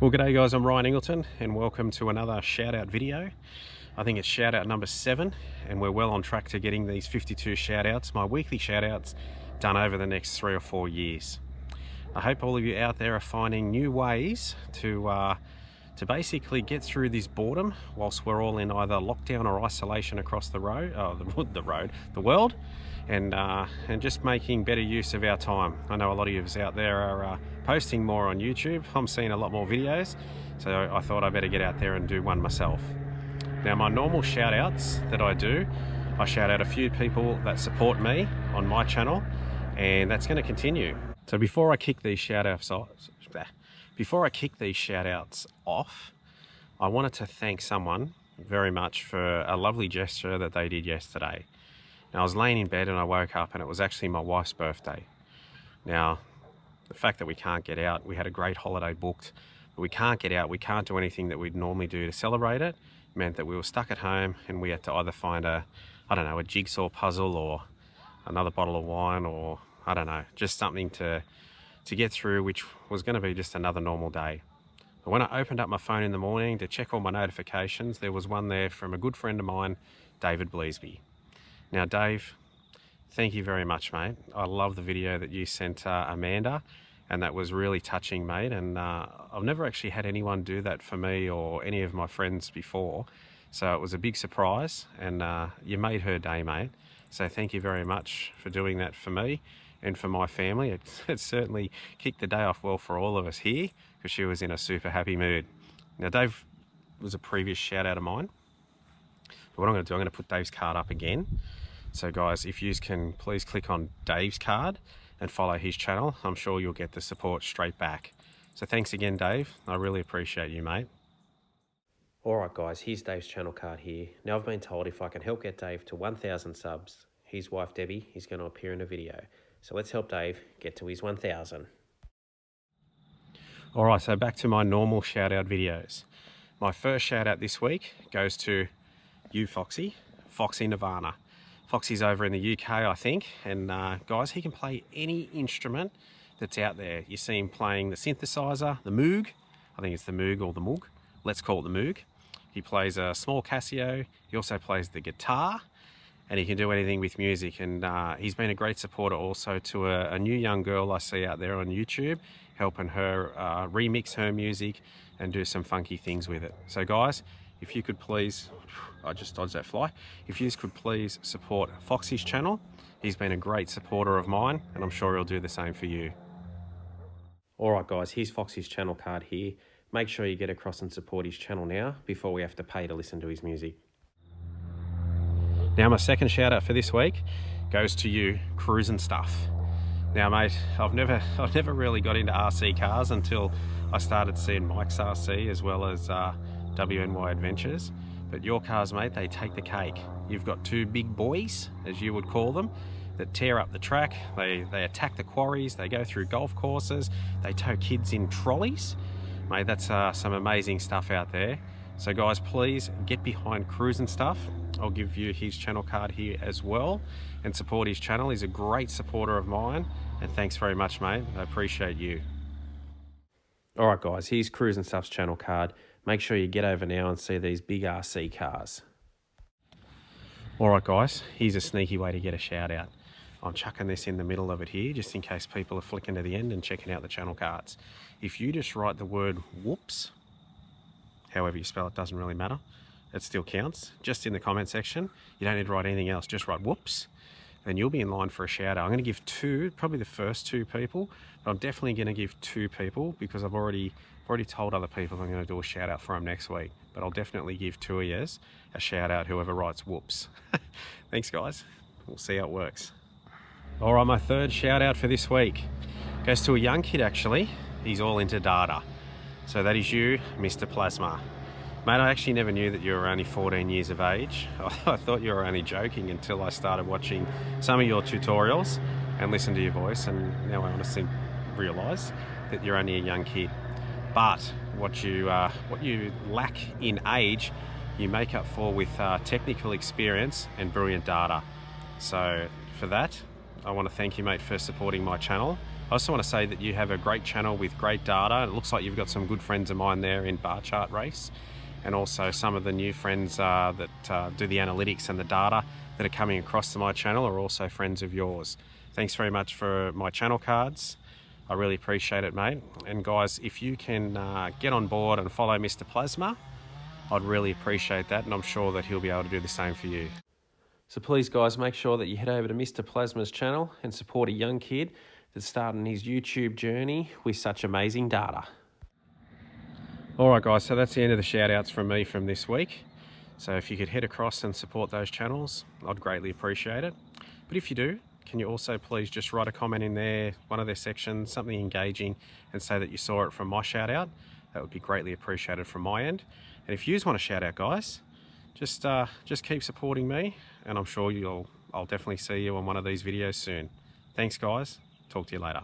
Well, g'day guys, I'm Ryan Ingleton and welcome to another shout out video. I think it's shout out number 7 and we're well on track to getting these 52 shout outs, my weekly shout outs, done over the next 3 or 4 years. I hope all of you out there are finding new ways to basically get through this boredom whilst we're all in either lockdown or isolation across the world, and just making better use of our time. I know a lot of you out there are posting more on YouTube. I'm seeing a lot more videos, so I thought I better get out there and do one myself. Now, my normal shout outs that I do, I shout out a few people that support me on my channel, and that's going to continue. So before I kick these shout outs off, I wanted to thank someone very much for a lovely gesture that they did yesterday. Now, I was laying in bed and I woke up and it was actually my wife's birthday. Now, the fact that we can't get out, we had a great holiday booked, but we can't get out, we can't do anything that we'd normally do to celebrate it, meant that we were stuck at home and we had to either find a jigsaw puzzle or another bottle of wine, or I don't know, just something to get through, which was going to be just another normal day. But when I opened up my phone in the morning to check all my notifications, there was one there from a good friend of mine, David Bleasby. Now, Dave, thank you very much, mate. I love the video that you sent Amanda, and that was really touching, mate. And I've never actually had anyone do that for me or any of my friends before. So it was a big surprise, and you made her day, mate. So thank you very much for doing that for me and for my family. It certainly kicked the day off well for all of us here, because she was in a super happy mood. Now, Dave was a previous shout out of mine, but what I'm going to do, I'm going to put Dave's card up again. So guys, if you can please click on Dave's card and follow his channel, I'm sure you'll get the support straight back. So thanks again, Dave. I really appreciate you, mate. All right, guys, here's Dave's channel card here. Now, I've been told if I can help get Dave to 1,000 subs, his wife, Debbie, is going to appear in a video. So let's help Dave get to his 1,000. All right, so back to my normal shout out videos. My first shout out this week goes to you, Foxy Nirvana. Foxy's over in the UK, I think, and guys, he can play any instrument that's out there. You see him playing the synthesizer, the Moog. I think it's the Moog or the Moog. Let's call it the Moog. He plays a small Casio. He also plays the guitar, and he can do anything with music. And he's been a great supporter also to a new young girl I see out there on YouTube, helping her remix her music and do some funky things with it. So guys, if you could please, I just dodged that fly. If you could please support Foxy's channel. He's been a great supporter of mine, and I'm sure he'll do the same for you. All right, guys, here's Foxy's channel card here. Make sure you get across and support his channel now before we have to pay to listen to his music. Now, my second shout out for this week goes to you, Cruising Stuff. Now, mate, I've never really got into RC cars until I started seeing Mike's RC as well as WNY Adventures. But your cars, mate, they take the cake. You've got two big boys, as you would call them, that tear up the track. They attack the quarries, they go through golf courses, they tow kids in trolleys. Mate, that's some amazing stuff out there. So guys, please get behind Cruising Stuff. I'll give you his channel card here as well, and support his channel. He's a great supporter of mine, and thanks very much, mate. I appreciate you. All right, guys, here's Cruising Stuff's channel card. Make sure you get over now and see these big RC cars. All right, guys, here's a sneaky way to get a shout out. I'm chucking this in the middle of it here, just in case people are flicking to the end and checking out the channel cards. If you just write the word whoops, however you spell it, doesn't really matter. It still counts. Just in the comment section. You don't need to write anything else. Just write whoops. Then you'll be in line for a shout out. I'm going to give 2, probably the first 2 people, but I'm definitely going to give 2 people because I've already told other people I'm going to do a shout out for them next week. But I'll definitely give 2 of yous a shout out, whoever writes whoops. Thanks, guys. We'll see how it works. All right, my third shout out for this week goes to a young kid, actually. He's all into data. So that is you, Mr. Plasma. Mate, I actually never knew that you were only 14 years of age. I thought you were only joking until I started watching some of your tutorials and listened to your voice, and now I honestly realise that you're only a young kid. But what you lack in age, you make up for with technical experience and brilliant data. So for that, I want to thank you, mate, for supporting my channel I also want to say that you have a great channel with great data. It looks like you've got some good friends of mine there in bar chart race, and also some of the new friends that do the analytics and the data that are coming across to my channel are also friends of yours. Thanks very much for my channel cards. I really appreciate it, mate. And guys, if you can get on board and follow Mr. Plasma, I'd really appreciate that, and I'm sure that he'll be able to do the same for you. So please guys, make sure that you head over to Mr. Plasma's channel and support a young kid that's starting his YouTube journey with such amazing data. Alright guys, so that's the end of the shout outs from me from this week. So if you could head across and support those channels, I'd greatly appreciate it. But if you do, can you also please just write a comment in there, one of their sections, something engaging, and say that you saw it from my shout out? That would be greatly appreciated from my end. And if you just want to shout out, guys, just keep supporting me, and I'm sure I'll definitely see you on one of these videos soon. Thanks guys, talk to you later.